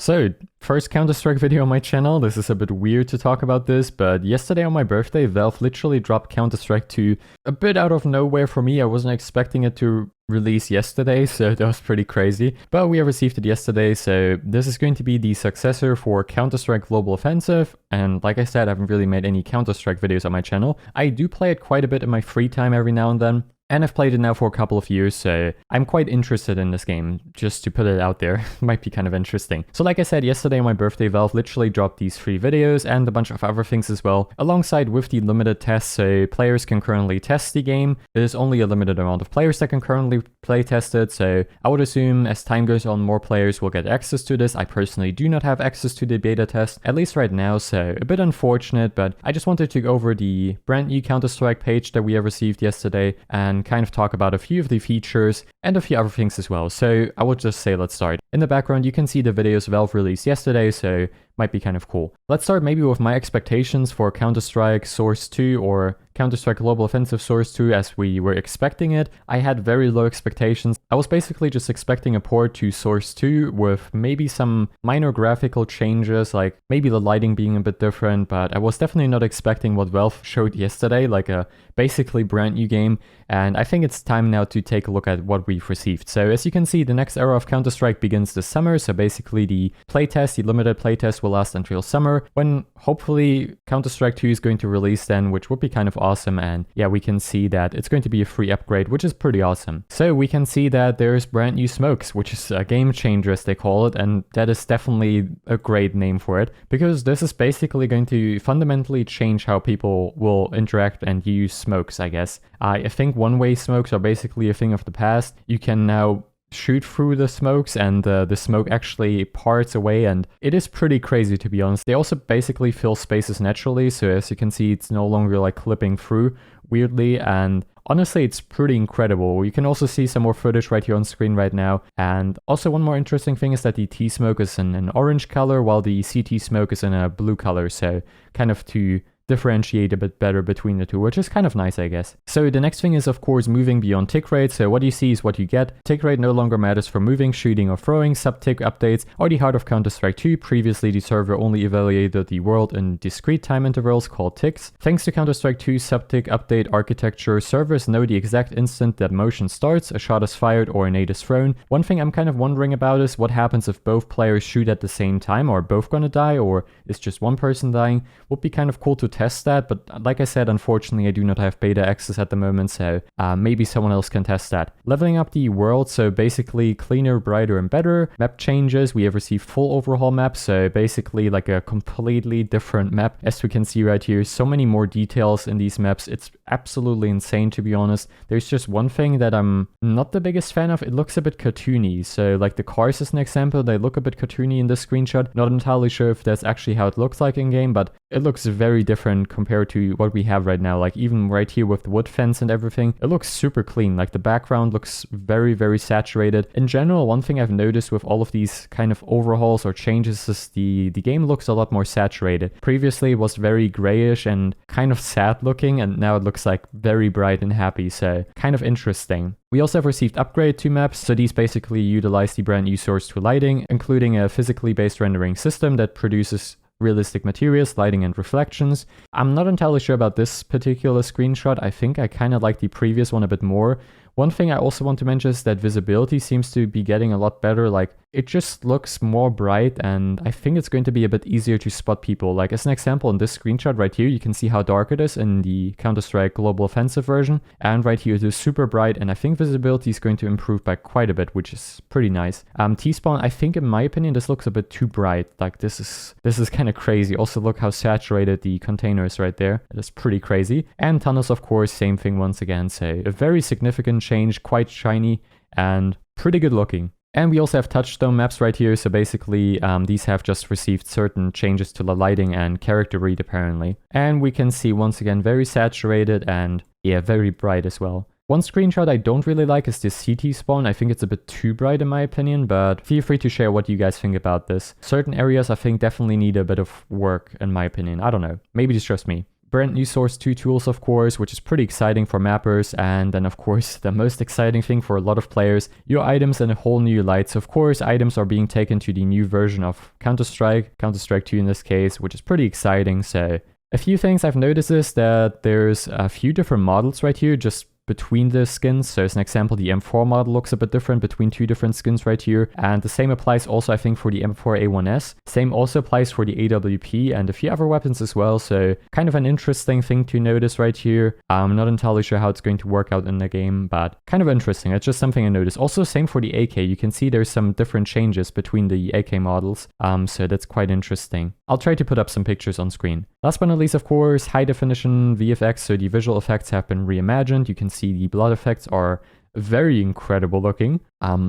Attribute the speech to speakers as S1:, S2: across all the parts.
S1: So, first Counter-Strike video on my channel. This is a bit weird to talk about this, but yesterday on my birthday, Valve literally dropped Counter-Strike 2 a bit out of nowhere for me. I wasn't expecting it to release yesterday, so that was pretty crazy. But we have received it yesterday, so this is going to be the successor for Counter-Strike Global Offensive. And like I said, I haven't really made any Counter-Strike videos on my channel. I do play it quite a bit in my free time every now and then. And I've played it now for a couple of years, so I'm quite interested in this game, just to put it out there. Might be kind of interesting. So like I said, yesterday on my birthday, Valve literally dropped these 3 videos and a bunch of other things as well, alongside with the limited test, so players can currently test the game. There's only a limited amount of players that can currently play test it, so I would assume as time goes on, more players will get access to this. I personally do not have access to the beta test, at least right now, so a bit unfortunate, but I just wanted to go over the brand new Counter-Strike page that we have received yesterday and kind of talk about a few of the features and a few other things as well. So I would just say let's start. In the background you can see the videos Valve released yesterday, so might be kind of cool. Let's start maybe with my expectations for Counter-Strike Source 2 or Counter-Strike Global Offensive Source 2 as we were expecting it. I had very low expectations. I was basically just expecting a port to Source 2 with maybe some minor graphical changes, like maybe the lighting being a bit different, but I was definitely not expecting what Valve showed yesterday, like a basically brand new game. And I think it's time now to take a look at what we've received. So as you can see, the next era of Counter-Strike begins this summer. So basically the playtest, the limited playtest will last until summer, when hopefully Counter-Strike 2 is going to release then, which would be kind of awesome. And yeah, we can see that it's going to be a free upgrade, which is pretty awesome. So we can see that there's brand new smokes, which is a game changer as they call it. And that is definitely a great name for it, because this is basically going to fundamentally change how people will interact and use smokes, I guess. I think one-way smokes are basically a thing of the past. You can now shoot through the smokes and the smoke actually parts away, and it is pretty crazy, to be honest. They also basically fill spaces naturally, so as you can see, it's no longer like clipping through weirdly, and honestly, it's pretty incredible. You can also see some more footage right here on screen right now. And also one more interesting thing is that the T smoke is in an orange color, while the CT smoke is in a blue color, so kind of to differentiate a bit better between the two, which is kind of nice, I guess. So the next thing is, of course, moving beyond tick rate. So what you see is what you get. Tick rate no longer matters for moving, shooting, or throwing. Sub-tick updates are the heart of Counter-Strike 2. Previously, the server only evaluated the world in discrete time intervals called ticks. Thanks to Counter-Strike 2's sub-tick update architecture, servers know the exact instant that motion starts, a shot is fired, or a nade is thrown. One thing I'm kind of wondering about is what happens if both players shoot at the same time. Are both gonna die, or is just one person dying? Would be kind of cool to test that, but like I said, unfortunately I do not have beta access at the moment, so maybe someone else can test that. Leveling up the world, so basically cleaner, brighter, and better. Map changes, we have received full overhaul maps, so basically like a completely different map. As we can see right here, so many more details in these maps. It's absolutely insane, to be honest. There's just one thing that I'm not the biggest fan of. It looks a bit cartoony, so like the cars as an example, they look a bit cartoony in this screenshot. Not entirely sure if that's actually how it looks like in game, but it looks very different compared to what we have right now. Like even right here with the wood fence and everything, it looks super clean. Like the background looks very, very saturated. In general, one thing I've noticed with all of these kind of overhauls or changes is the game looks a lot more saturated. Previously it was very grayish and kind of sad looking, and now it looks like very bright and happy, so kind of interesting. We also have received upgrade to maps, so these basically utilize the brand new Source 2 lighting, including a physically based rendering system that produces realistic materials, lighting, and reflections. I'm not entirely sure about this particular screenshot. I think I kind of like the previous one a bit more. One thing I also want to mention is that visibility seems to be getting a lot better. Like it just looks more bright, and I think it's going to be a bit easier to spot people. Like as an example, in this screenshot right here, you can see how dark it is in the Counter-Strike Global Offensive version. And right here it is super bright, and I think visibility is going to improve by quite a bit, which is pretty nice. T-spawn, I think in my opinion, this looks a bit too bright. Like this is kind of crazy. Also look how saturated the container is right there. It is pretty crazy. And tunnels, of course, same thing once again. So a very significant change, quite shiny and pretty good looking. And we also have touchstone maps right here, so basically these have just received certain changes to the lighting and character read apparently. And we can see once again very saturated and yeah, very bright as well. One screenshot I don't really like is this CT spawn. I think it's a bit too bright in my opinion, but feel free to share what you guys think about this. Certain areas I think definitely need a bit of work in my opinion. I don't know, maybe it's just me. brand new Source 2 tools, of course, which is pretty exciting for mappers. And then, of course, the most exciting thing for a lot of players, your items and a whole new light. So, of course, items are being taken to the new version of Counter-Strike 2 in this case, which is pretty exciting. So, a few things I've noticed is that there's a few different models right here, just between the skins. So as an example, the M4 model looks a bit different between two different skins right here. And the same applies also, I think, for the M4A1S. Same also applies for the AWP and a few other weapons as well. So kind of an interesting thing to notice right here. I'm not entirely sure how it's going to work out in the game, but kind of interesting. It's just something I noticed. Also, same for the AK. You can see there's some different changes between the AK models. So that's quite interesting. I'll try to put up some pictures on screen. Last but not least, of course, high definition VFX. So the visual effects have been reimagined. You can see the blood effects are very incredible looking,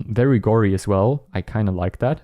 S1: very gory as well. I kind of like that.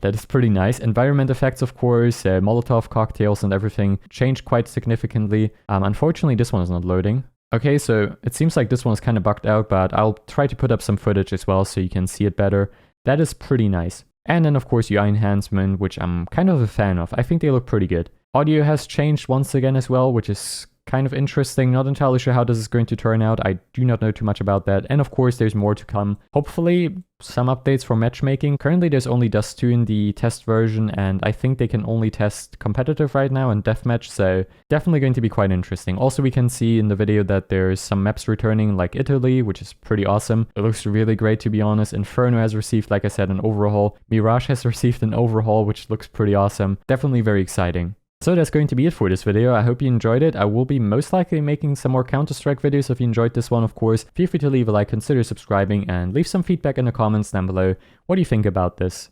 S1: That is pretty nice. Environment effects, of course, Molotov cocktails and everything changed quite significantly. Unfortunately, this one is not loading. Okay, so it seems like this one is kind of bugged out, but I'll try to put up some footage as well so you can see it better. That is pretty nice. And then, of course, UI enhancement, which I'm kind of a fan of. I think they look pretty good. Audio has changed once again as well, which is kind of interesting. Not entirely sure how this is going to turn out. I do not know too much about that. And of course, there's more to come. Hopefully, some updates for matchmaking. Currently, there's only Dust 2 in the test version, and I think they can only test competitive right now and deathmatch, so definitely going to be quite interesting. Also, we can see in the video that there's some maps returning, like Italy, which is pretty awesome. It looks really great, to be honest. Inferno has received, like I said, an overhaul. Mirage has received an overhaul, which looks pretty awesome. Definitely very exciting. So that's going to be it for this video. I hope you enjoyed it. I will be most likely making some more Counter-Strike videos. If you enjoyed this one, of course, feel free to leave a like, consider subscribing, and leave some feedback in the comments down below. What do you think about this?